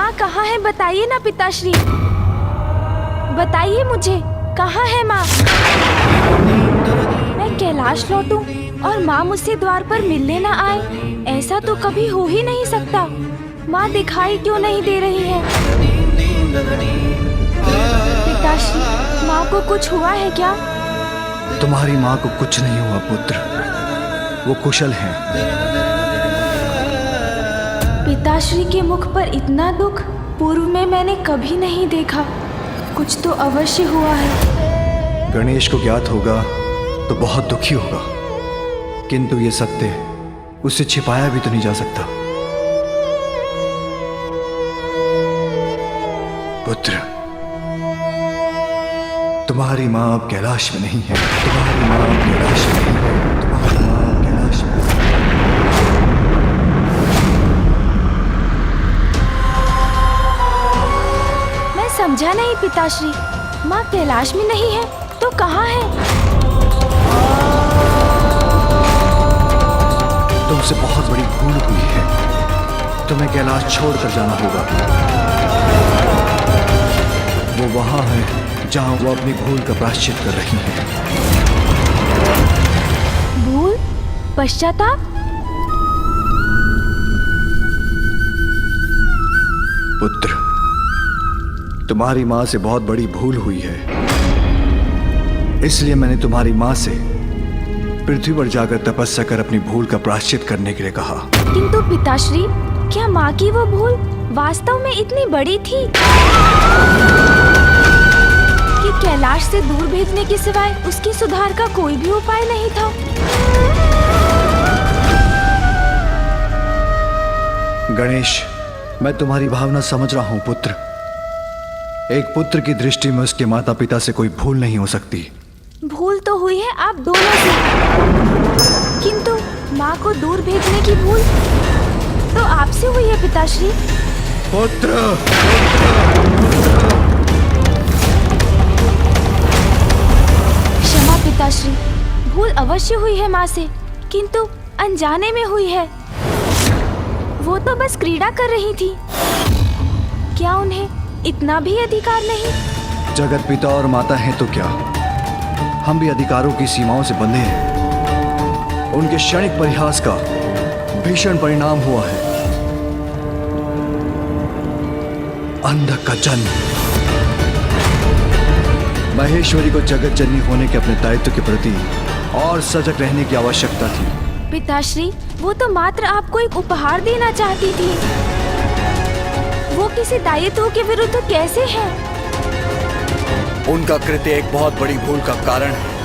माँ कहाँ है बताइए ना पिताश्री, बताइए मुझे कहाँ है माँ। मैं कैलाश लौटूं और माँ मुझसे द्वार पर मिलने ना आए, ऐसा तो कभी हो ही नहीं सकता। माँ दिखाई क्यों नहीं दे रही है? पिताश्री, माँ को कुछ हुआ है क्या? तुम्हारी माँ को कुछ नहीं हुआ पुत्र, वो कुशल हैं। पिताश्री के मुख पर इतना दुख पूर्व में मैंने कभी नहीं देखा। कुछ तो अवश्य हुआ है। गणेश को ज्ञात होगा तो बहुत दुखी होगा, किंतु ये सत्य उससे छिपाया भी तो नहीं जा सकता। पुत्र, तुम्हारी माँ अब कैलाश में नहीं है। तुम्हारी माँ अब कैलाश में नहीं है। तुम्हारी माँ अब कैलाश में नहीं है। मैं समझा नहीं पिताश्री, माँ कैलाश में नहीं है तो कहाँ है? तुमसे बहुत बड़ी भूल हुई है, तुम्हें कैलाश छोड़कर जाना होगा। वो वहां है जहां वो अपनी भूल का प्रायश्चित कर रही हैं। भूल? पश्चाताप? पुत्र, तुम्हारी माँ से बहुत बड़ी भूल हुई है, इसलिए मैंने तुम्हारी माँ से पृथ्वी पर जाकर तपस्या कर अपनी भूल का प्रायश्चित करने के लिए कहा। किंतु पिताश्री, क्या माँ की वो भूल वास्तव में इतनी बड़ी थी कि कैलाश से दूर भेजने के सिवाय उसकी सुधार का कोई भी उपाय नहीं था? गणेश, मैं तुम्हारी भावना समझ रहा हूं पुत्र। एक पुत्र की दृष्टि में उसके माता पिता से कोई भूल नहीं हो सकती। भूल तो हुई है आप दोनों से, किंतु माँ को दूर भेजने की भूल तो आपसे हुई है पिताश्री। पुत्र, क्षमा पिताश्री, भूल अवश्य हुई है माँ से, किंतु अनजाने में हुई है। वो तो बस क्रीड़ा कर रही थी, क्या उन्हें इतना भी अधिकार नहीं? जगत पिता और माता हैं तो क्या, हम भी अधिकारों की सीमाओं से बंधे हैं। उनके क्षणिक परिहास का भीषण परिणाम हुआ है अंधक का जन्म। महेश्वरी को जगत जननी होने के अपने दायित्व के प्रति और सजग रहने की आवश्यकता थी। पिताश्री, वो तो मात्र आपको एक उपहार देना चाहती थी। वो किसी दायित्व के विरुद्ध कैसे है? उनका कृत्य एक बहुत बड़ी भूल का कारण है।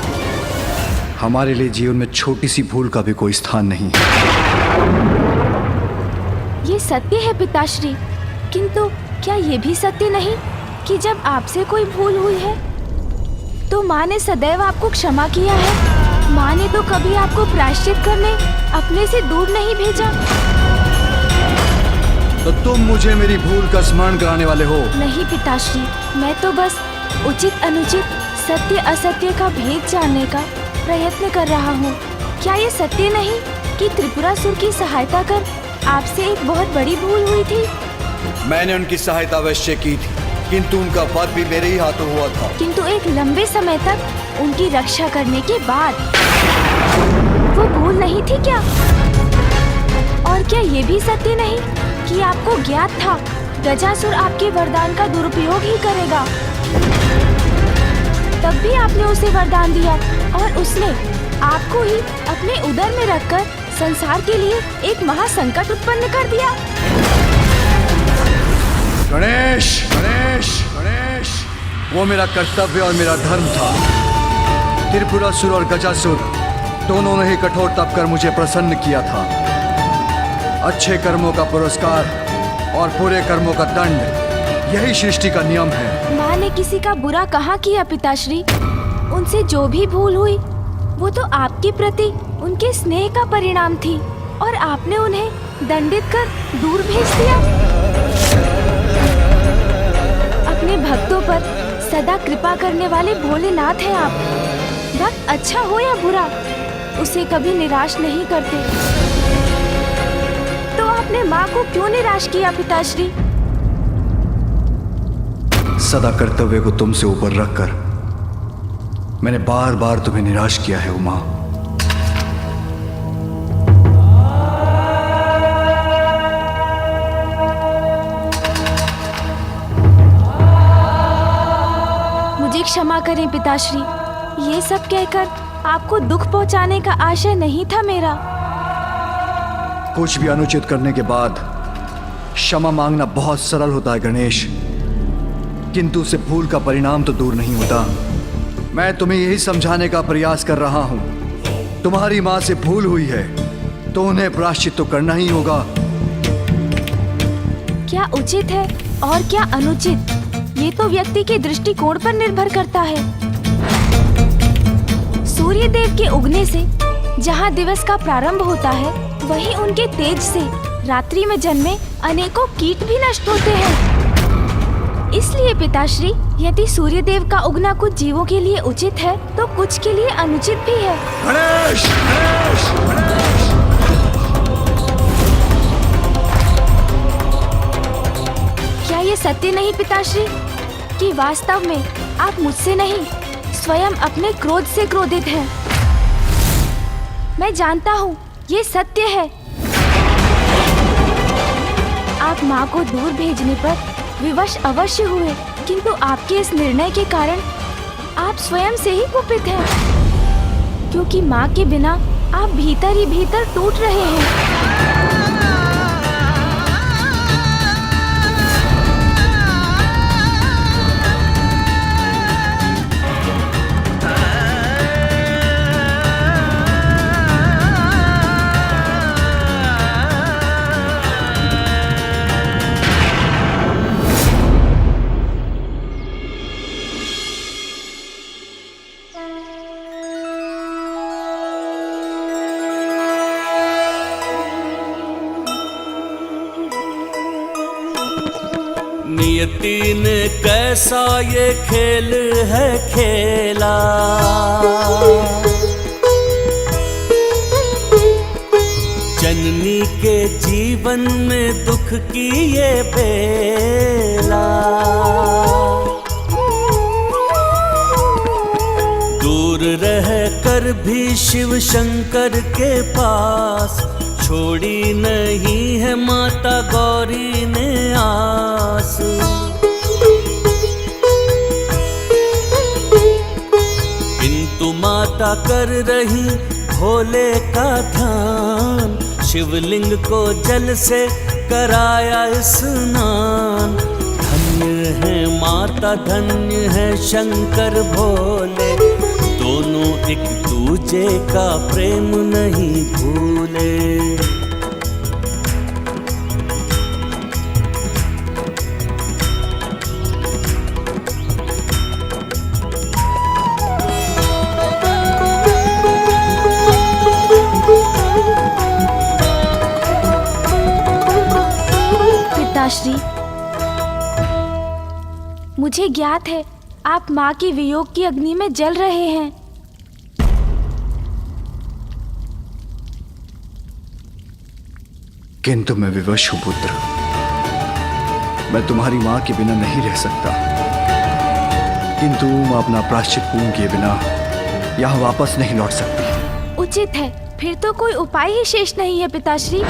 हमारे लिए जीवन में छोटी सी भूल का भी कोई स्थान नहीं है। ये सत्य है पिताश्री, किंतु क्या ये भी सत्य नहीं कि जब आपसे कोई भूल हुई है तो माँ ने सदैव आपको क्षमा किया है? माँ ने तो कभी आपको प्रायश्चित करने अपने से दूर नहीं भेजा। तो तुम मुझे मेरी भूल का स्मरण कराने वाले हो? नहीं पिताश्री, मैं तो बस उचित अनुचित, सत्य असत्य का भेद जानने का प्रयत्न कर रहा हूँ। क्या ये सत्य नहीं कि त्रिपुरासुर की सहायता कर आपसे एक बहुत बड़ी भूल हुई थी? मैंने उनकी सहायता अवश्य की थी, किंतु उनका वध भी मेरे ही हाथों हुआ था। किंतु एक लंबे समय तक उनकी रक्षा करने के बाद वो भूल नहीं थी क्या? और क्या ये भी सत्य नहीं कि आपको ज्ञात था गजासुर आपके वरदान का दुरुपयोग ही करेगा? तब भी आपने उसे वरदान दिया और उसने आपको ही अपने उदर में रखकर संसार के लिए एक महासंकट उत्पन्न कर दिया। गणेश, गणेश, गणेश, वो मेरा कर्तव्य और मेरा धर्म था। त्रिपुरासुर और गजासुर दोनों ने ही कठोर तप कर मुझे प्रसन्न किया था। अच्छे कर्मों का पुरस्कार और बुरे कर्मों का दंड, यही सृष्टि का नियम है। माँ ने किसी का बुरा कहाँ किया पिताश्री? उनसे जो भी भूल हुई वो तो आपके प्रति उनके स्नेह का परिणाम थी और आपने उन्हें दंडित कर दूर भेज दिया। अपने भक्तों पर सदा कृपा करने वाले भोलेनाथ हैं आप। भक्त अच्छा हो या बुरा, उसे कभी निराश नहीं करते। तो आपने माँ को क्यों निराश किया पिताश्री? सदा कर्तव्य को तुमसे ऊपर रखकर मैंने बार बार तुम्हें निराश किया है उमा। मुझे क्षमा करें पिताश्री, ये सब कहकर आपको दुख पहुंचाने का आशय नहीं था मेरा। कुछ भी अनुचित करने के बाद क्षमा मांगना बहुत सरल होता है गणेश, किंतु उससे भूल का परिणाम तो दूर नहीं होता। मैं तुम्हें यही समझाने का प्रयास कर रहा हूं। तुम्हारी मां से भूल हुई है तो उन्हें प्रायश्चित तो करना ही होगा। क्या उचित है और क्या अनुचित, ये तो व्यक्ति के दृष्टिकोण पर निर्भर करता है। सूर्य देव के उगने से जहाँ दिवस का प्रारंभ होता है, वहीं उनके तेज से रात्रि में जन्मे अनेकों कीट भी नष्ट होते हैं। इसलिए पिताश्री, यदि सूर्य देव का उगना कुछ जीवों के लिए उचित है तो कुछ के लिए अनुचित भी है। गणेश, गणेश, गणेश। क्या ये सत्य नहीं पिताश्री कि वास्तव में आप मुझसे नहीं स्वयं अपने क्रोध से क्रोधित हैं? मैं जानता हूँ ये सत्य है। आप माँ को दूर भेजने पर विवश अवश्य हुए, किंतु आपके इस निर्णय के कारण आप स्वयं से ही कुपित हैं, क्योंकि माँ के बिना आप भीतर ही भीतर टूट रहे हैं। नियति ने कैसा ये खेल है खेला, जननी के जीवन में दुख की ये बेला। दूर रह कर भी शिव शंकर के पास छोड़ी नहीं है माता गौरी ने आस। किंतु माता कर रही भोले का ध्यान, शिवलिंग को जल से कराया स्नान। धन्य है माता, धन्य है शंकर भोले, दोनों एक दूजे का प्रेम नहीं भूले। पिताश्री, मुझे ज्ञात है आप माँ की वियोग की अग्नि में जल रहे हैं। किंतु मैं विवश हूं पुत्र, मैं तुम्हारी मां के बिना नहीं रह सकता। किंतु मैं अपना प्रायश्चित पूर्ण किए बिना यहाँ वापस नहीं लौट सकती। उचित है, फिर तो कोई उपाय ही शेष नहीं है पिताश्री।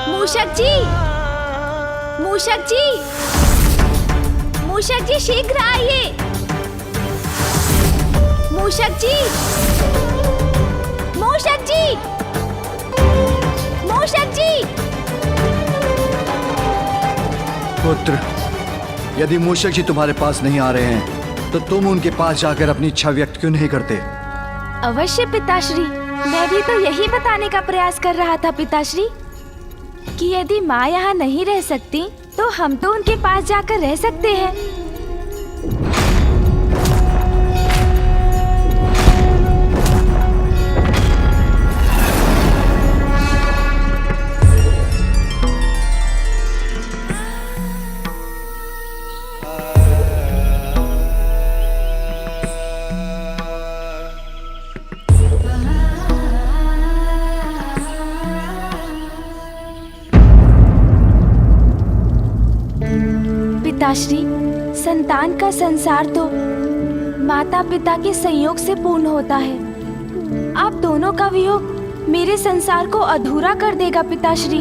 मूषक जी, मूषक जी, मूषक जी शीघ्र आइए। मूषक जी, मूषक जी, मूषक जी। पुत्र, यदि मूषक जी तुम्हारे पास नहीं आ रहे हैं तो तुम उनके पास जाकर अपनी इच्छा व्यक्त क्यों नहीं करते? अवश्य पिताश्री, मैं भी तो यही बताने का प्रयास कर रहा था पिताश्री। कि यदि माँ यहाँ नहीं रह सकती तो हम तो उनके पास जाकर रह सकते हैं। पिताश्री, संतान का संसार तो माता पिता के संयोग से पूर्ण होता है। आप दोनों का वियोग मेरे संसार को अधूरा कर देगा पिताश्री।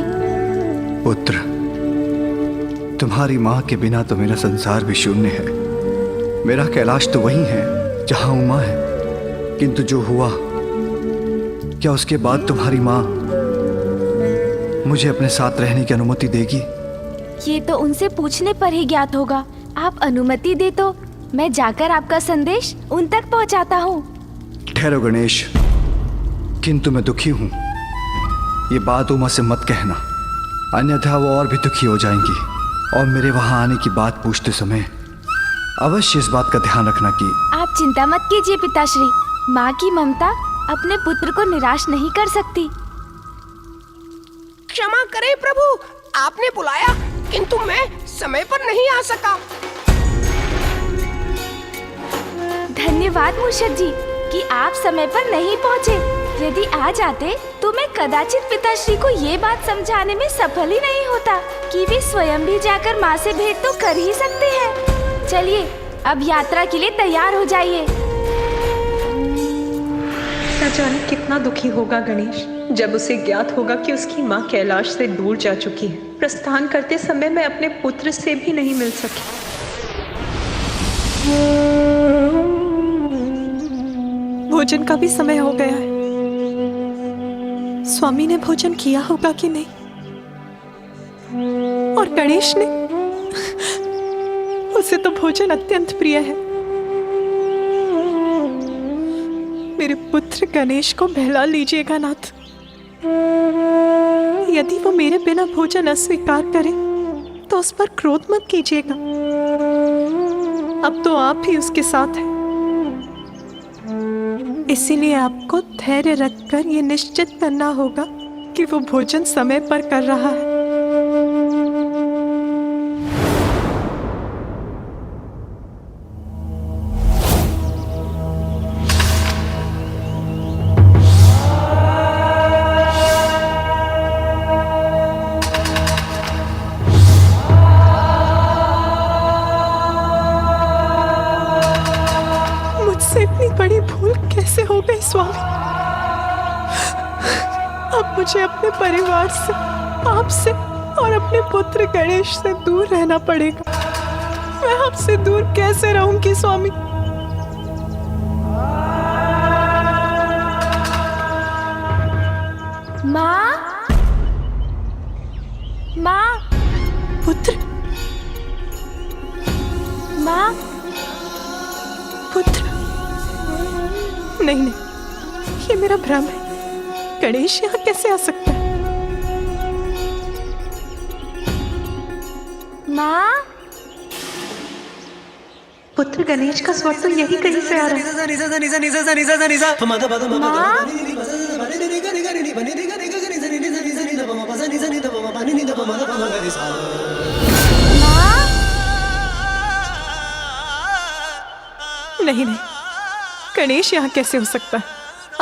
पुत्र, तुम्हारी माँ के बिना तो मेरा संसार भी शून्य है। मेरा कैलाश तो वही है जहाँ उमा है, किंतु जो हुआ, क्या उसके बाद तुम्हारी माँ मुझे अपने साथ रहने की अनुमति देगी? ये तो उनसे पूछने पर ही ज्ञात होगा। आप अनुमति दे तो मैं जाकर आपका संदेश उन तक पहुंचाता हूँ। ठहरो गणेश, किंतु मैं दुखी हूँ। ये बात उमा से मत कहना, अन्यथा वो और भी दुखी हो जाएंगी और मेरे वहाँ आने की बात पूछते समय अवश्य इस बात का ध्यान रखना कि। आप चिंता मत कीजिए पिताश्री, माँ की ममता अपने पुत्र को निराश नहीं कर सकती। क्षमा करें प्रभु, आपने बुलाया किंतु मैं समय पर नहीं आ सका। धन्यवाद मूषक जी कि आप समय पर नहीं पहुँचे। यदि आ जाते तो मैं कदाचित पिताश्री को ये बात समझाने में सफल ही नहीं होता कि वे स्वयं भी जाकर माँ से भेंट तो कर ही सकते हैं। चलिए अब यात्रा के लिए तैयार हो जाइए। न जाने कितना दुखी होगा गणेश जब उसे ज्ञात होगा कि उसकी माँ कैलाश से दूर जा चुकी है। प्रस्थान करते समय मैं अपने पुत्र से भी नहीं मिल सकी। भोजन का भी समय हो गया है। स्वामी ने भोजन किया होगा कि नहीं, और गणेश ने, उसे तो भोजन अत्यंत प्रिय है। मेरे पुत्र गणेश को बहला लीजिएगा नाथ। यदि वो मेरे बिना भोजन अस्वीकार करे तो उस पर क्रोध मत कीजिएगा। अब तो आप ही उसके साथ हैं, इसीलिए आपको धैर्य रखकर ये निश्चित करना होगा कि वो भोजन समय पर कर रहा है। बड़ी भूल कैसे हो गई स्वामी? अब मुझे अपने परिवार से, आपसे और अपने पुत्र गणेश से दूर रहना पड़ेगा। मैं आपसे दूर कैसे रहूंगी स्वामी? माँ, माँ, पुत्र, माँ, पुत्र। नहीं नहीं, ये मेरा भ्रम है। गणेश यहाँ कैसे आ सकता है? माँ, पुत्र गणेश का स्वर तो यही कहीं से आ रहा है। नहीं नहीं, गणेश यहाँ कैसे हो सकता है?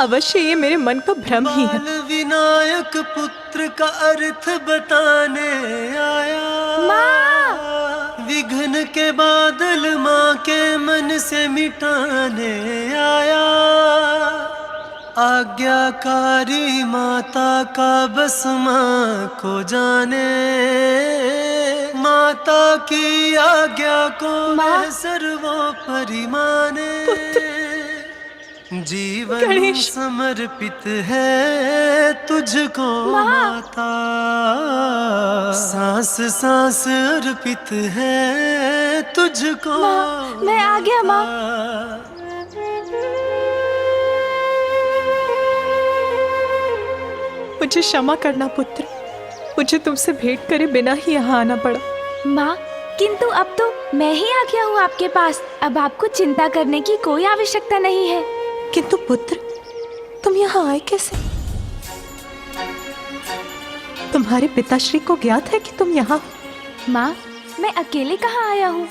अवश्य ये मेरे मन का भ्रम ही है। विनायक पुत्र का अर्थ बताने आया। माँ, विघ्न के बादल माँ के मन से मिटाने आया। आज्ञाकारी माता का बस माँ को जाने। माता की आज्ञा को मैं सर्वोपरि माने। जीवन गणेश, समर्पित है तुझको माता। सांस सांस अर्पित है तुझको। मैं आ गया माँ। मुझे क्षमा करना पुत्र। मुझे तुमसे भेंट करे बिना ही यहाँ आना पड़ा। माँ, किंतु अब तो मैं ही आ गया हूँ आपके पास। अब आपको चिंता करने की कोई आवश्यकता नहीं है। किंतु पुत्र, तुम यहाँ आए कैसे? तुम्हारे पिताश्री को ज्ञात है कि तुम यहाँ? माँ, मैं अकेले कहाँ आया हूँ?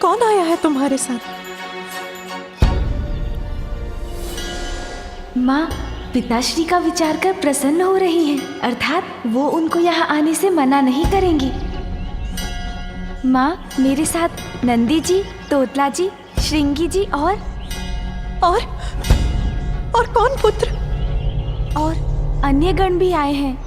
कौन आया है तुम्हारे साथ? माँ, पिताश्री का विचार कर प्रसन्न हो रही हैं, अर्थात वो उनको यहाँ आने से मना नहीं करेंगी। माँ, मेरे साथ नंदी जी, तोतला जी, श्रृंगी जी और कौन पुत्र? और अन्य गण भी आए हैं।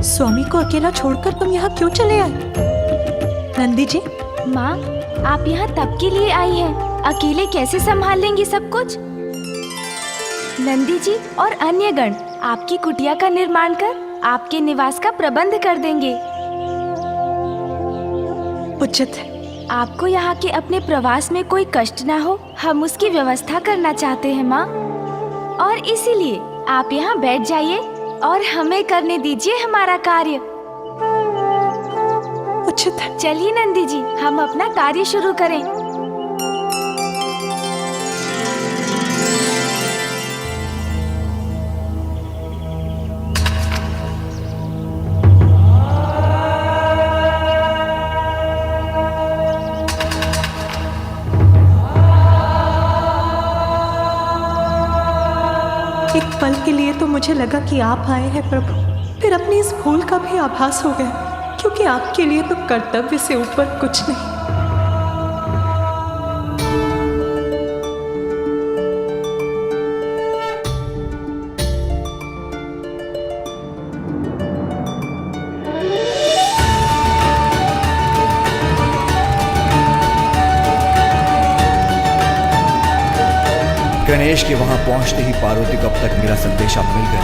स्वामी को अकेला छोड़कर तुम यहाँ क्यों चले आए? नंदी जी, माँ, आप यहाँ तब के लिए आई हैं। अकेले कैसे संभाल लेंगी सब कुछ? नंदी जी और अन्य गण आपकी कुटिया का निर्माण कर आपके निवास का प्रबंध कर देंगे। उचित है। आपको यहाँ के अपने प्रवास में कोई कष्ट ना हो, हम उसकी व्यवस्था करना चाहते हैं माँ। और इसीलिए आप यहाँ बैठ जाइए और हमें करने दीजिए हमारा कार्य। उचित है। चलिए नंदी जी, हम अपना कार्य शुरू करें। एक पल के लिए तो मुझे लगा कि आप आए हैं प्रभु, फिर अपनी इस भूल का भी आभास हो गया, क्योंकि आपके लिए तो कर्तव्य से ऊपर कुछ नहीं। गणेश के वहां पहुंचते ही पार्वती को अब तक मेरा संदेशा मिल गया।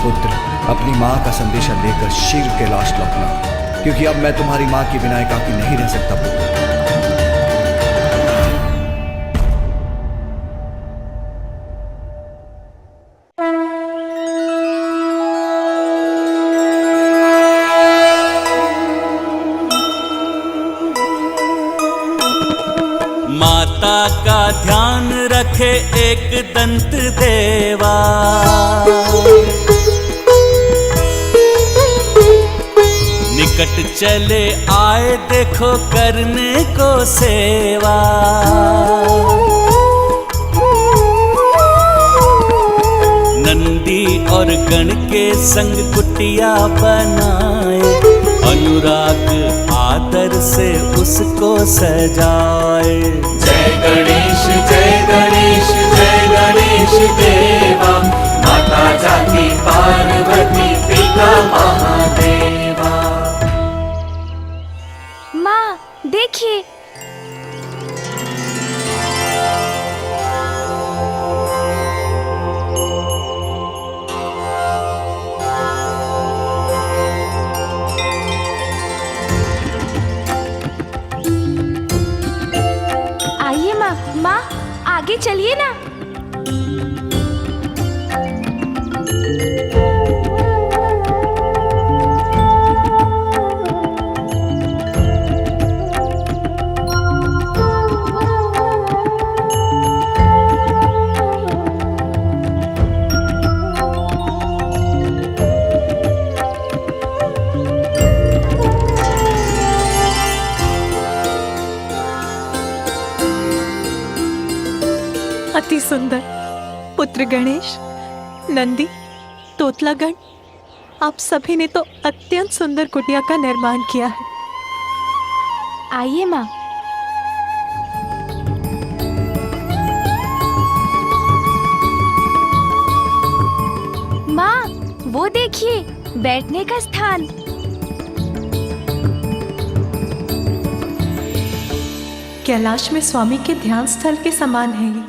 पुत्र, अपनी माँ का संदेशा लेकर शीघ्र कैलाश लौटना, क्योंकि अब मैं तुम्हारी माँ के बिना एकाकी नहीं रह सकता। पुत्र, माता का ध्यान रखे एक दंत देवा, निकट चले आए देखो करने को सेवा। नंदी और गण के संग कुटिया बनाए, अनुराग आदर से उसको सजाए। जय गणेश जय गणेश जय गणेश देवा, माता जाति पार्वती पिता महादेवा। माँ, देखिए, आइए माँ। माँ, आगे चलिए ना। अति सुंदर पुत्र गणेश, नंदी, तोतलागण, आप सभी ने तो अत्यंत सुंदर कुटिया का निर्माण किया है। आइए माँ। माँ, वो देखिए, बैठने का स्थान। कैलाश में स्वामी के ध्यान स्थल के समान है ये।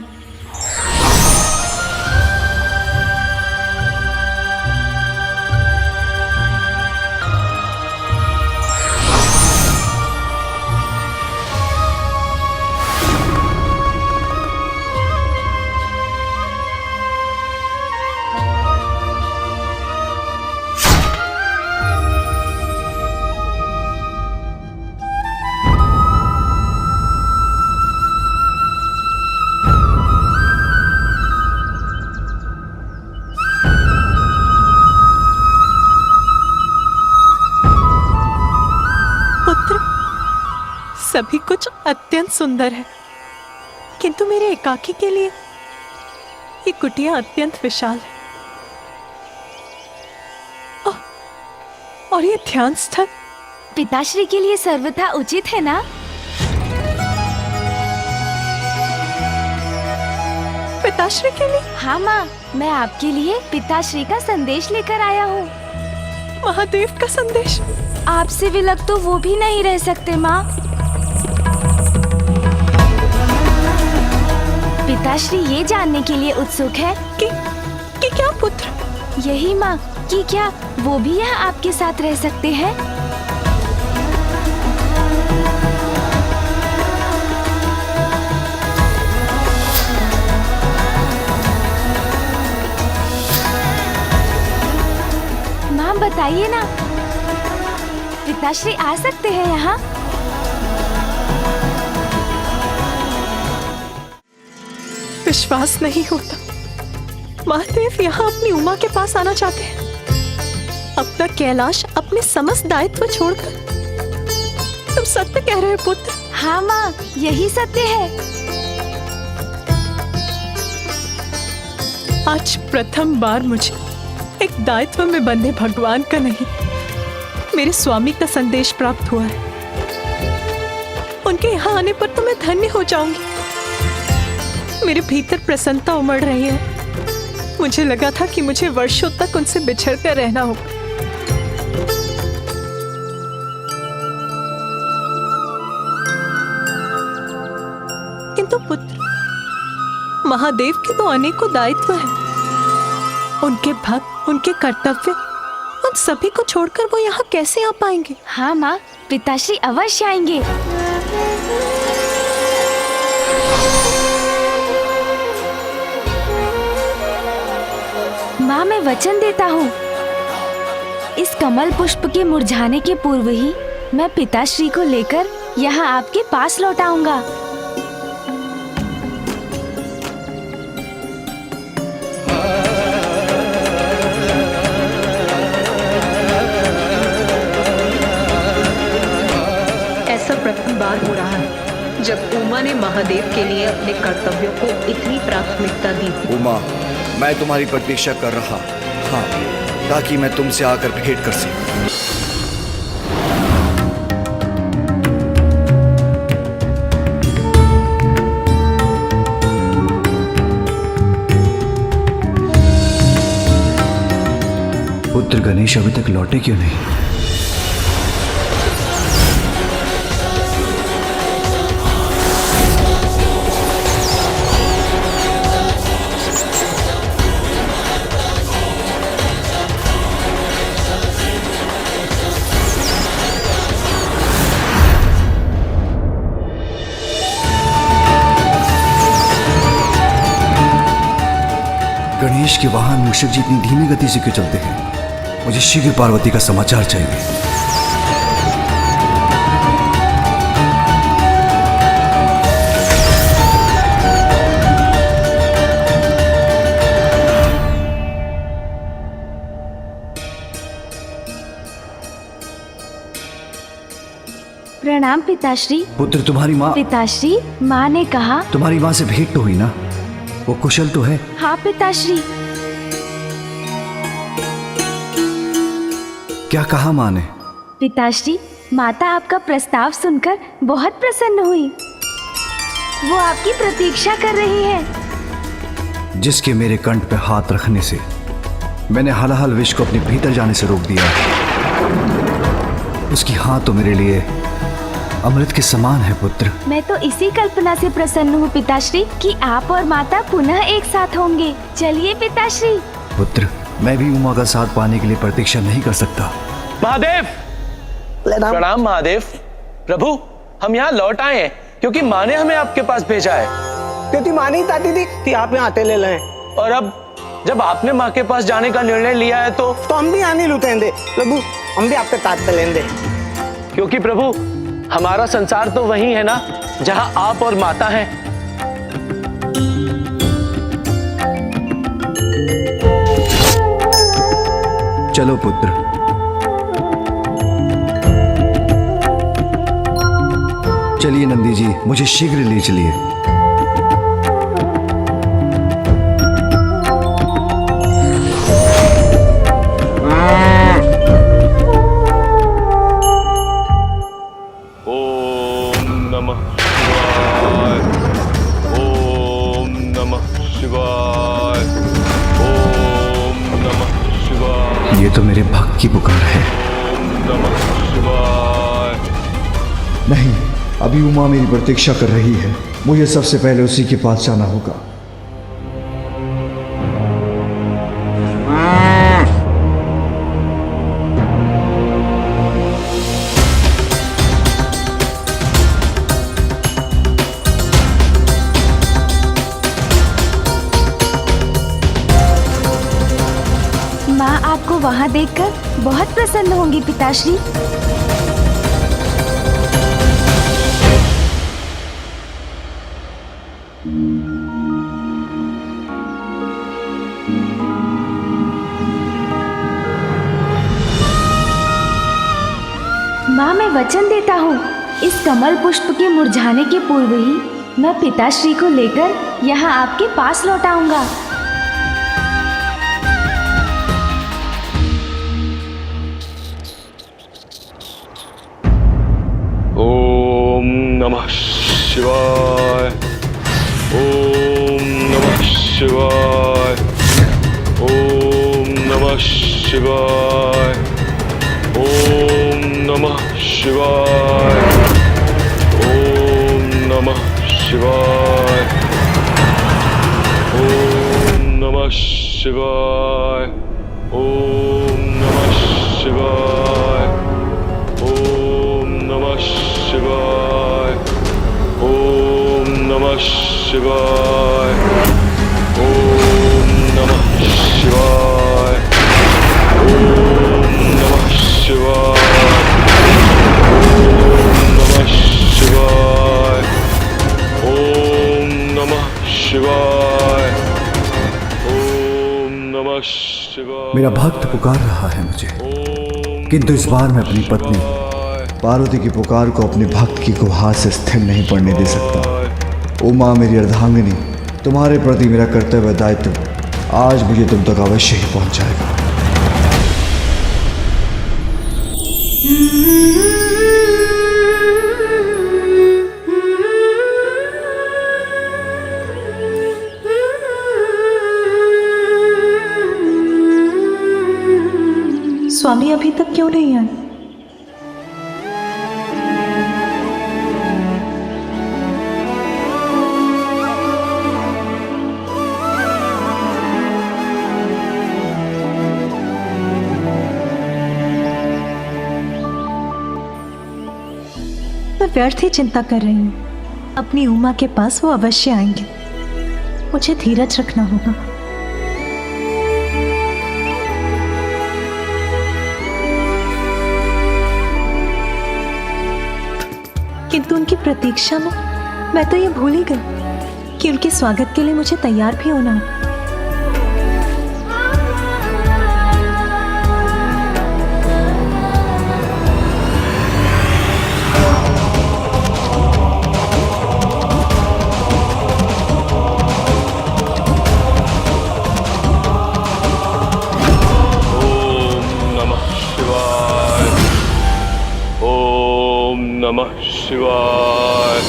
सभी कुछ अत्यंत सुंदर है, किंतु मेरे एकाकी के लिए ये कुटिया अत्यंत विशाल है। और ये ध्यान स्थल पिताश्री के लिए सर्वथा उचित है ना? पिताश्री के लिए? हाँ माँ, मैं आपके लिए पिताश्री का संदेश लेकर आया हूँ। महादेव का संदेश? आपसे विलग तो वो भी नहीं रह सकते माँ। पिताश्री ये जानने के लिए उत्सुक है कि क्या पुत्र? यही माँ, कि क्या वो भी यहाँ आपके साथ रह सकते हैं? माँ बताइए ना, पिताश्री आ सकते हैं यहाँ? विश्वास नहीं होता, महादेव यहाँ अपनी उमा के पास आना चाहते हैं, अपना कैलाश, अपने समस्त दायित्व छोड़कर। तुम सत्य कह रहे हो पुत्र? हाँ माँ, यही सत्य है। आज प्रथम बार मुझे एक दायित्व में बंधे भगवान का नहीं, मेरे स्वामी का संदेश प्राप्त हुआ है। उनके यहाँ आने पर तो मैं धन्य हो जाऊंगी। मेरे भीतर प्रसन्नता उमड़ रही है। मुझे लगा था कि मुझे वर्षों तक उनसे बिछड़ कर रहना होगा, किंतु पुत्र, महादेव के तो अनेकों दायित्व हैं। उनके भक्त, उनके कर्तव्य, उन सभी को छोड़कर वो यहाँ कैसे आ पाएंगे? हाँ माँ, पिताश्री अवश्य आएंगे। माँ, मैं वचन देता हूँ, इस कमल पुष्प के मुरझाने के पूर्व ही मैं पिताश्री को लेकर यहाँ आपके पास लौट आऊंगा। ऐसा प्रथम बार हो रहा है जब उमा ने महादेव के लिए अपने कर्तव्यों को इतनी प्राथमिकता दी। उमा, मैं तुम्हारी प्रतीक्षा कर रहा, हाँ, ताकि मैं तुमसे आकर भेंट कर सकूं। पुत्र गणेश अभी तक लौटे क्यों नहीं? गणेश के वाहन मूषक जी इतनी धीमी गति से क्यों चलते हैं? मुझे शीघ्र पार्वती का समाचार चाहिए। प्रणाम पिताश्री। पुत्र, तुम्हारी माँ? पिताश्री, माँ ने कहा। तुम्हारी माँ से भेंट तो हुई ना? वो कुशल तो है? हाँ पिताश्री। क्या कहा माँ ने? पिताश्री, माता आपका प्रस्ताव सुनकर बहुत प्रसन्न हुई। वो आपकी प्रतीक्षा कर रही है। जिसके मेरे कंठ पे हाथ रखने से मैंने हलाहल विष को अपने भीतर जाने से रोक दिया, उसकी हाँ तो मेरे लिए अमृत के समान है पुत्र। मैं तो इसी कल्पना से प्रसन्न हूँ पिताश्री कि आप और माता पुनः एक साथ होंगे। चलिए पिताश्री। पुत्र, मैं भी उमा का साथ पाने के लिए प्रतीक्षा नहीं कर सकता। महादेव, प्रणाम महादेव। प्रभु, हम यहाँ लौट आए हैं क्योंकि माँ ने हमें आपके पास भेजा है। क्योंकि माँ नहीं चाहती थी कि आप यहाँ आते ले लें। और अब जब आपने माँ के पास जाने का निर्णय लिया है तो हम भी यहाँ नहीं लुटेंगे प्रभु, हम भी आपके साथ चलेंगे। क्योंकि प्रभु, हमारा संसार तो वही है ना जहाँ आप और माता हैं। चलो पुत्र। चलिए नंदी जी, मुझे शीघ्र ले चलिए। ये तो मेरे भक्त की पुकार है। नहीं, अभी उमा मेरी प्रतीक्षा कर रही है। मुझे सबसे पहले उसी के पास जाना होगा। माँ आपको वहाँ देखकर बहुत प्रसन्न होंगी पिताश्री। माँ, मैं वचन देता हूँ, इस कमल पुष्प के मुरझाने के पूर्व ही मैं पिताश्री को लेकर यहाँ आपके पास लौट आऊंगा। ओम नमः शिवाय। ओम नमः शिवाय। ओम नमः शिवाय। ओम नमः शिवाय। ओम नमः शिवाय। ओम नमः शिवाय। ओम नमः शिवाय। ओम नमः शिवाय। ओम नमः शिवाय। ओम नमः शिवाय। ओम नमः शिवाय। ओम नमः शिवाय। ओम नमः शिवाय। मेरा भक्त पुकार रहा है मुझे, किंतु इस बार मैं अपनी पत्नी पार्वती की पुकार को अपने भक्त की गुहार से स्थिर नहीं पड़ने दे सकता। उमा मेरी अर्धांगिनी, तुम्हारे प्रति मेरा कर्तव्य दायित्व आज मुझे तुम तक अवश्य ही पहुंचाएगा। स्वामी अभी तक क्यों नहीं आए? मैं व्यर्थ ही चिंता कर रही हूँ। अपनी उमा के पास वो अवश्य आएंगे। मुझे धीरज रखना होगा। किंतु उनकी प्रतीक्षा में मैं तो ये भूल ही गई कि उनके स्वागत के लिए मुझे तैयार भी होना है। नमः शिवाय।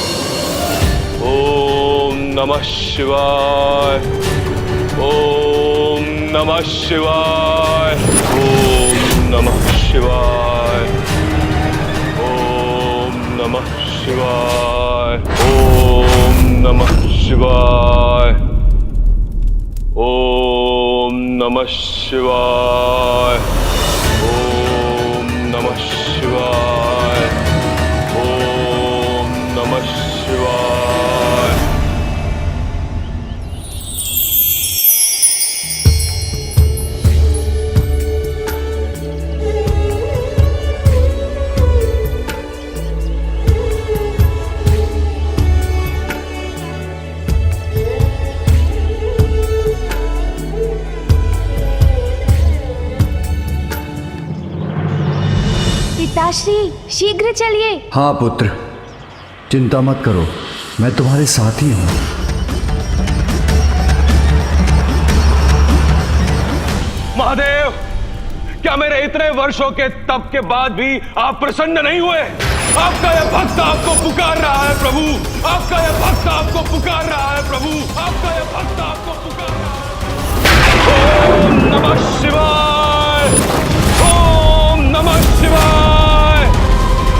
ओम नमः शिवाय। ओम नमः शिवाय। ओम नमः शिवाय। ओम नमः शिवाय। ओम नमः शिवाय। ओम नमः शिवाय। ओम नमः शिवाय। ओम नमः शिवाय। पिताश्री शीघ्र चलिए। हाँ पुत्र, चिंता मत करो, मैं तुम्हारे साथ ही हूँ। महादेव, क्या मेरे इतने वर्षों के तप के बाद भी आप प्रसन्न नहीं हुए? आपका यह भक्त आपको पुकार रहा है प्रभु। आपका यह भक्त आपको पुकार रहा है प्रभु। आपका यह भक्त आपको पुकार रहा है। ओम नमः शिवाय। ओम नमः शिवाय।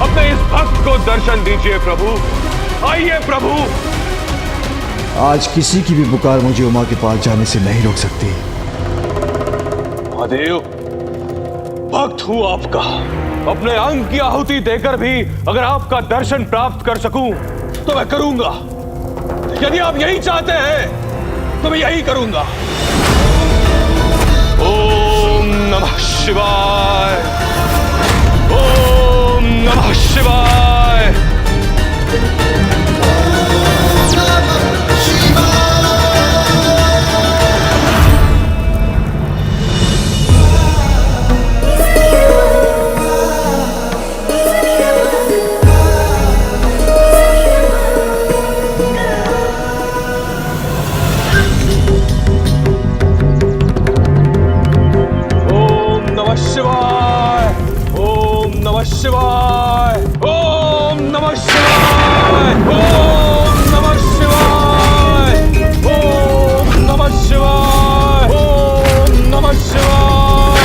अपने इस भक्त को दर्शन दीजिए प्रभु। आइए प्रभु। आज किसी की भी पुकार मुझे उमा के पास जाने से नहीं रोक सकती। महादेव, भक्त हूं आपका। अपने अंग की आहुति देकर भी अगर आपका दर्शन प्राप्त कर सकूं तो मैं करूंगा। यदि आप यही चाहते हैं तो मैं यही करूंगा। ओम नमः शिवाय। ओम नमः शिवाय। शिवाय। ओम नमः शिवाय। ओम नमः शिवाय। ओम नमः शिवाय। ओम नमः शिवाय।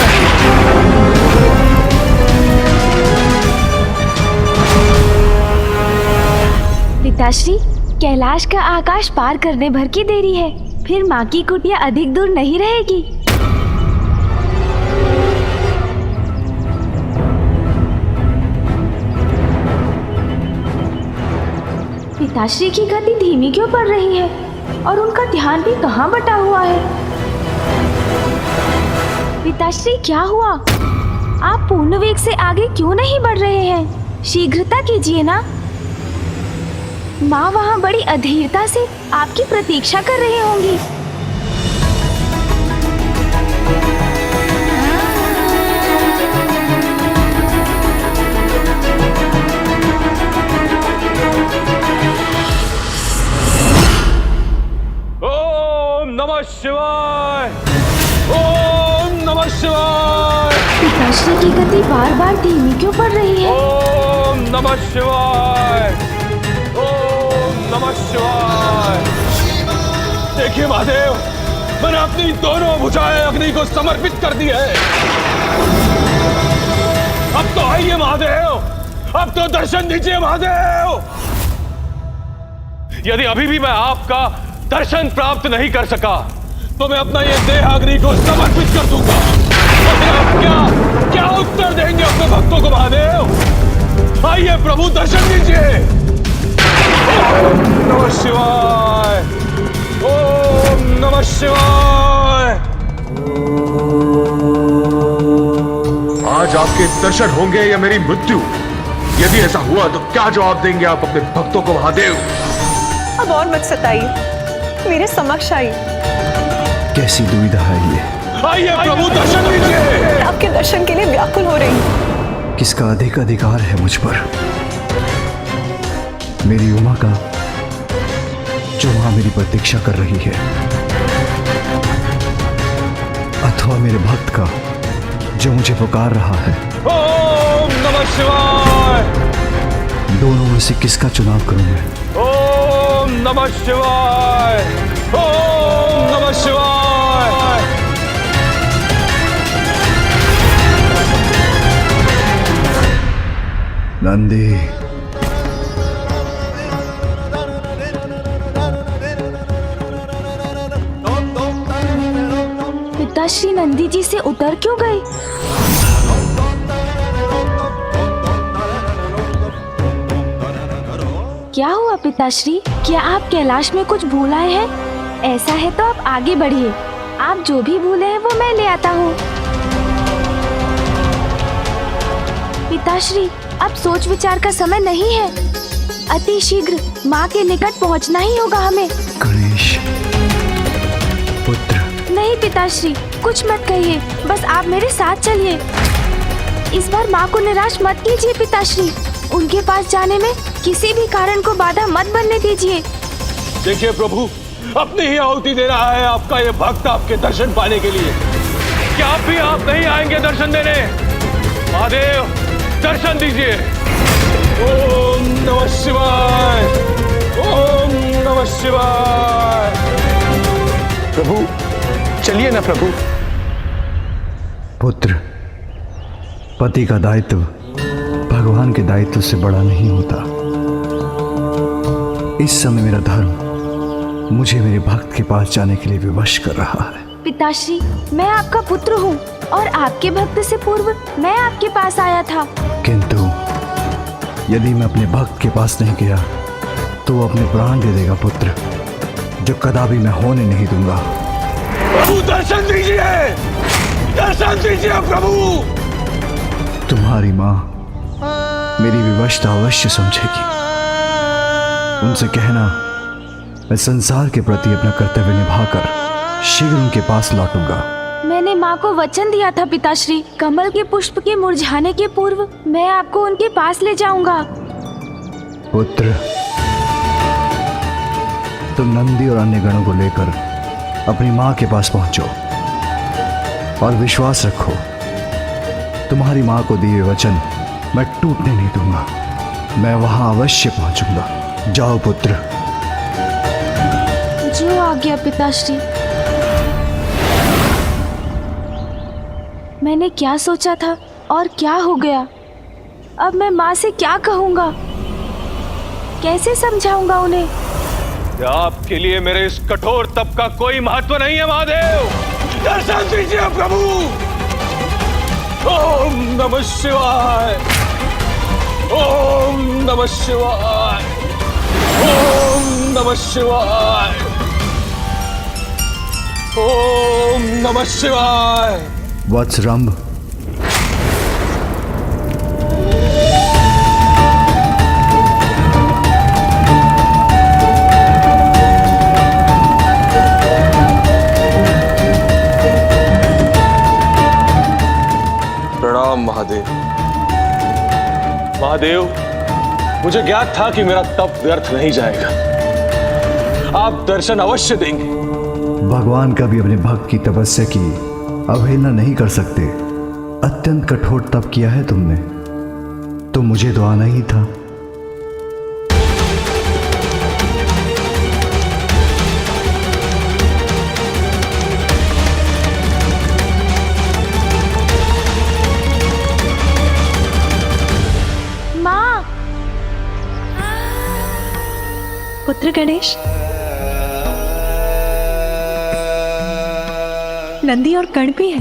पिताश्री, कैलाश का आकाश पार करने भर की देरी है, फिर माँ की कुटिया अधिक दूर नहीं रहेगी। पिताश्री की गति धीमी क्यों पड़ रही है और उनका ध्यान भी कहाँ बटा हुआ है? पिताश्री, क्या हुआ? आप पूर्ण वेग से आगे क्यों नहीं बढ़ रहे हैं? शीघ्रता कीजिए ना। माँ वहाँ बड़ी अधीरता से आपकी प्रतीक्षा कर रही होंगी। नमः शिवाय। ओम नमः शिवाय। पिताश्री की गति बार बार धीमी क्यों पड़ रही है? ओम नमः शिवाय। ओम नमः शिवाय। देखिए महादेव, मैंने अपनी दोनों भुजाएं अग्नि को समर्पित कर दी है। अब तो आइए महादेव, अब तो दर्शन दीजिए महादेव। यदि अभी भी मैं आपका दर्शन प्राप्त नहीं कर सका तो मैं अपना ये देह अग्नि को समर्पित कर दूंगा। और आप क्या उत्तर देंगे अपने भक्तों को महादेव? आइए प्रभु, दर्शन दीजिए। ओम नमः शिवाय। ओम नमः शिवाय। आज आपके दर्शन होंगे या मेरी मृत्यु? यदि ऐसा हुआ तो क्या जवाब देंगे आप अपने भक्तों को महादेव? अब और मत सताइए, मेरे समक्ष आइए। कैसी दुविधा है ये? आइए प्रभु, दर्शन दीजिए। आपके दर्शन के लिए व्याकुल हो रही हूँ। किसका अधिक अधिकार है मुझ पर? मेरी उमा का, जो वहां मेरी प्रतीक्षा कर रही है, अथवा मेरे भक्त का जो मुझे पुकार रहा है? ओम नमः शिवाय। दोनों में से किसका चुनाव करूं मैं? ओम नमः शिवाय। ओम नमः शिवाय। नंदी, नंदी जी से उतर क्यों गए? क्या हुआ पिताश्री? क्या आप कैलाश में कुछ भूल आए हैं? ऐसा है तो आप आगे बढ़िए। आप जो भी भूले हैं वो मैं ले आता हूँ। पिताश्री, अब सोच विचार का समय नहीं है। अति शीघ्र माँ के निकट पहुँचना ही होगा हमें। गणेश पुत्र। नहीं पिताश्री, कुछ मत कहिए, बस आप मेरे साथ चलिए। इस बार माँ को निराश मत कीजिए पिताश्री। उनके पास जाने में किसी भी कारण को बाधा मत बनने दीजिए। देखिए प्रभु, अपनी ही आहुति दे रहा है आपका ये भक्त आपके दर्शन पाने के लिए। क्या आप नहीं आएंगे दर्शन देने? महादेव, दर्शन दीजिए। ओम नमः शिवाय, ओम नमः शिवाय। प्रभु चलिए ना प्रभु। पुत्र, पति का दायित्व भगवान के दायित्व से बड़ा नहीं होता। इस समय मेरा धर्म मुझे मेरे भक्त के पास जाने के लिए विवश कर रहा है। पिताश्री, मैं आपका पुत्र हूँ और आपके भक्त से पूर्व मैं आपके पास आया था। किंतु यदि मैं अपने भक्त के पास नहीं गया तो वो अपने प्राण दे देगा पुत्र, जो कदापि मैं होने नहीं दूंगा। प्रभु दर्शन दीजिए, दर्शन दीजिए प्रभु। तुम्हारी माँ मेरी विवशता अवश्य समझेगी। उनसे कहना मैं संसार के प्रति अपना कर्तव्य निभाकर शीघ्र उनके पास लौटूंगा। मैंने माँ को वचन दिया था पिताश्री, कमल के पुष्प के मुरझाने के पूर्व मैं आपको उनके पास ले जाऊंगा। पुत्र, तुम नंदी और अन्य गणों को लेकर अपनी माँ के पास पहुंचो और विश्वास रखो, तुम्हारी माँ को दिए वचन मैं टूटने नहीं दूंगा। मैं वहां अवश्य पहुंचूंगा। जाओ पुत्र। जो आज्ञा पिताश्री। मैंने क्या सोचा था और क्या हो गया? अब मैं माँ से क्या कहूँगा? कैसे समझाऊंगा उन्हें? आपके लिए मेरे इस कठोर तप का कोई महत्व नहीं है महादेव। दर्शन दीजिए प्रभु। ओम नमः शिवाय, ओम नमः शिवाय, ओम नमः शिवाय, ओम नमः शिवाय। वत्सरंभ, प्रणाम महादेव। महादेव, मुझे ज्ञात था कि मेरा तप व्यर्थ नहीं जाएगा। आप दर्शन अवश्य देंगे। भगवान कभी अपने भक्त की तपस्या की अवहेलना नहीं कर सकते। अत्यंत कठोर तप किया है तुमने, तो मुझे तो आना ही था। माँ। पुत्र गणेश, नंदी और कर्ण भी है।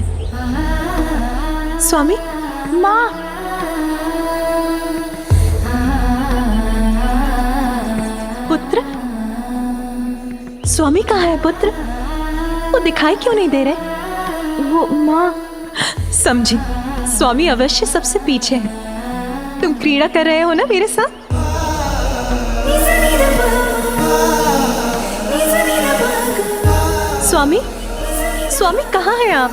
स्वामी। माँ। पुत्र, स्वामी कहाँ है पुत्र? वो दिखाई क्यों नहीं दे रहे? वो माँ। समझी, स्वामी अवश्य सबसे पीछे है। तुम क्रीड़ा कर रहे हो ना मेरे साथ? स्वामी, स्वामी कहाँ हैं आप?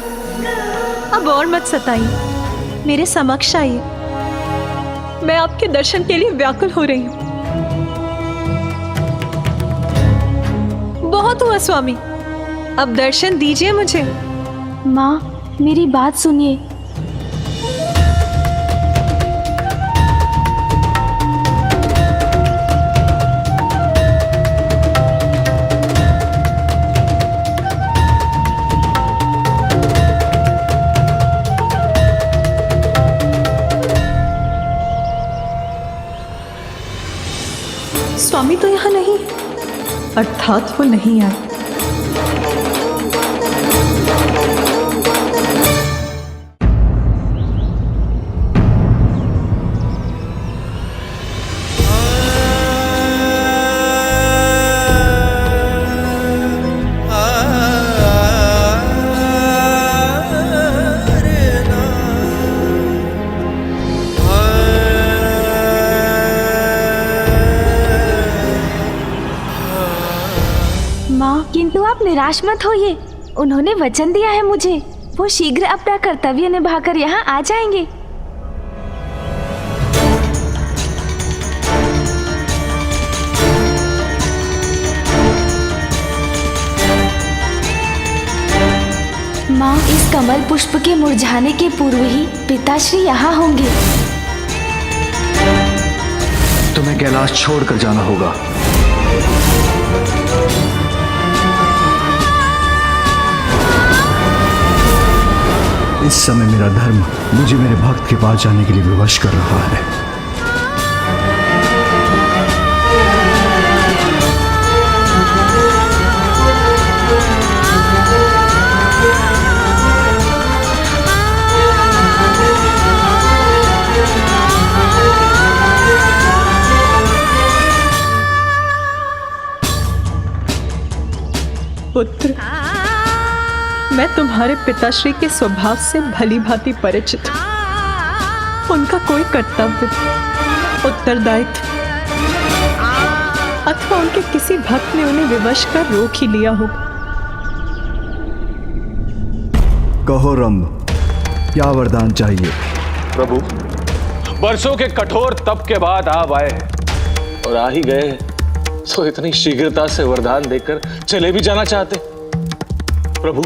अब और मत सताइए, मेरे समक्ष आइए। मैं आपके दर्शन के लिए व्याकुल हो रही हूँ। बहुत हुआ स्वामी, अब दर्शन दीजिए मुझे। माँ, मेरी बात सुनिए। स्वामी तो यहाँ नहीं, अर्थात वो नहीं आए। आप निराश मत होइए, उन्होंने वचन दिया है मुझे, वो शीघ्र अपना कर्तव्य निभाकर यहाँ आ जाएंगे। माँ, इस कमल पुष्प के मुरझाने के पूर्व ही पिताश्री यहाँ होंगे। तुम्हें कैलाश छोड़कर जाना होगा। इस समय मेरा धर्म मुझे मेरे भक्त के पास जाने के लिए विवश कर रहा है। पुत्र, मैं तुम्हारे पिताश्री के स्वभाव से भली भांति परिचित हूं। उनका कोई कर्तव्य, उत्तरदायित्व अथवा उनके किसी भक्त ने उन्हें विवश कर रोक ही लिया हो। कहो रंभ, क्या वरदान चाहिए? प्रभु, वर्षों के कठोर तप के बाद आप आए और आ ही गए, तो इतनी शीघ्रता से वरदान देकर चले भी जाना चाहते? प्रभु,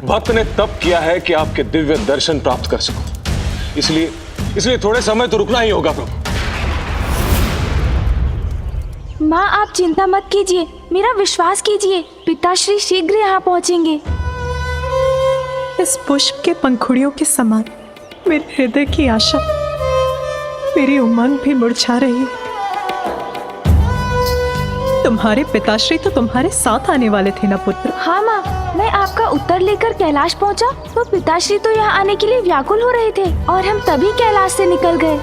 भक्त ने तप किया है कि आपके दिव्य दर्शन प्राप्त कर सको, इसलिए थोड़े समय तो रुकना ही होगा। प्रभु, माँ आप चिंता मत कीजिए, मेरा विश्वास कीजिए, पिताश्री शीघ्र यहाँ पहुँचेंगे। इस पुष्प के पंखुड़ियों के समान मेरे हृदय की आशा, मेरी उमंग भी मुरझा रही है। तुम्हारे पिताश्री तो तुम्हारे साथ आने वाले थे ना पुत्र? हाँ माँ, मैं आपका उत्तर लेकर कैलाश पहुँचा तो पिताश्री तो यहाँ आने के लिए व्याकुल हो रहे थे और हम तभी कैलाश से निकल गए।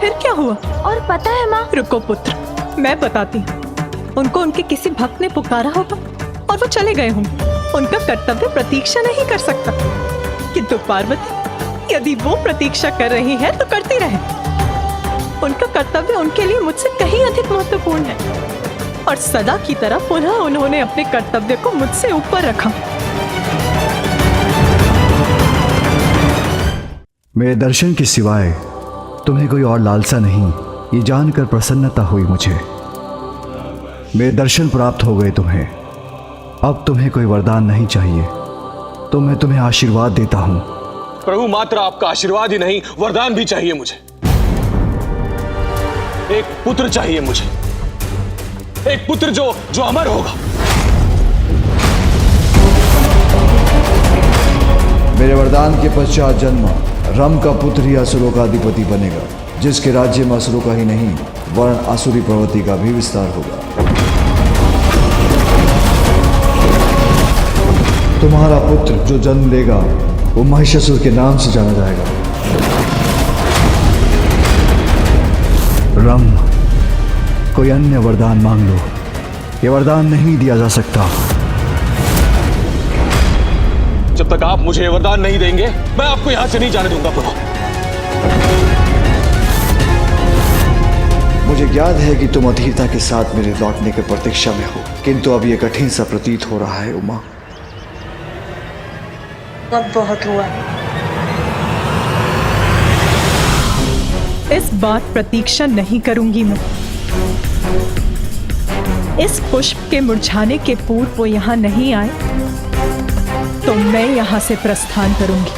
फिर क्या हुआ? और पता है माँ? रुको पुत्र, मैं बताती हूँ। उनको उनके किसी भक्त ने पुकारा होगा और वो चले गए होंगे। उनका कर्तव्य प्रतीक्षा नहीं कर सकता, किंतु पार्वती यदि वो प्रतीक्षा कर रही है तो करती रहे। उनका कर्तव्य उनके लिए मुझसे कहीं अधिक महत्वपूर्ण है और सदा की तरह पुनः उन्होंने अपने कर्तव्य को मुझसे ऊपर रखा। मेरे दर्शन के सिवाय तुम्हें कोई और लालसा नहीं, ये जानकर प्रसन्नता हुई मुझे। मेरे दर्शन प्राप्त हो गए तुम्हें, अब तुम्हें कोई वरदान नहीं चाहिए, तो मैं तुम्हें आशीर्वाद देता हूं। प्रभु, मात्र आपका आशीर्वाद ही नहीं, वरदान भी चाहिए मुझे। एक पुत्र चाहिए मुझे, एक पुत्र जो अमर होगा। मेरे वरदान के पश्चात जन्म रम का पुत्र ही असुरों का अधिपति बनेगा, जिसके राज्य में असुरों का ही नहीं वर्ण आसुरी प्रवृत्ति का भी विस्तार होगा। तुम्हारा पुत्र जो जन्म लेगा वो महिषासुर के नाम से जाना जाएगा। रम, कोई अन्य वरदान मांग लो, ये वरदान नहीं दिया जा सकता। जब तक आप मुझे वरदान नहीं देंगे, मैं आपको यहां से नहीं जाने दूंगा। प्रभु, मुझे याद है कि तुम अधीरता के साथ मेरे लौटने की प्रतीक्षा में हो, किंतु अब यह कठिन सा प्रतीत हो रहा है। उमा, अब बहुत हुआ। इस बार प्रतीक्षा नहीं करूंगी मैं। इस पुष्प के मुरझाने के पूर्व वो यहाँ नहीं आए तो मैं यहाँ से प्रस्थान करूंगी।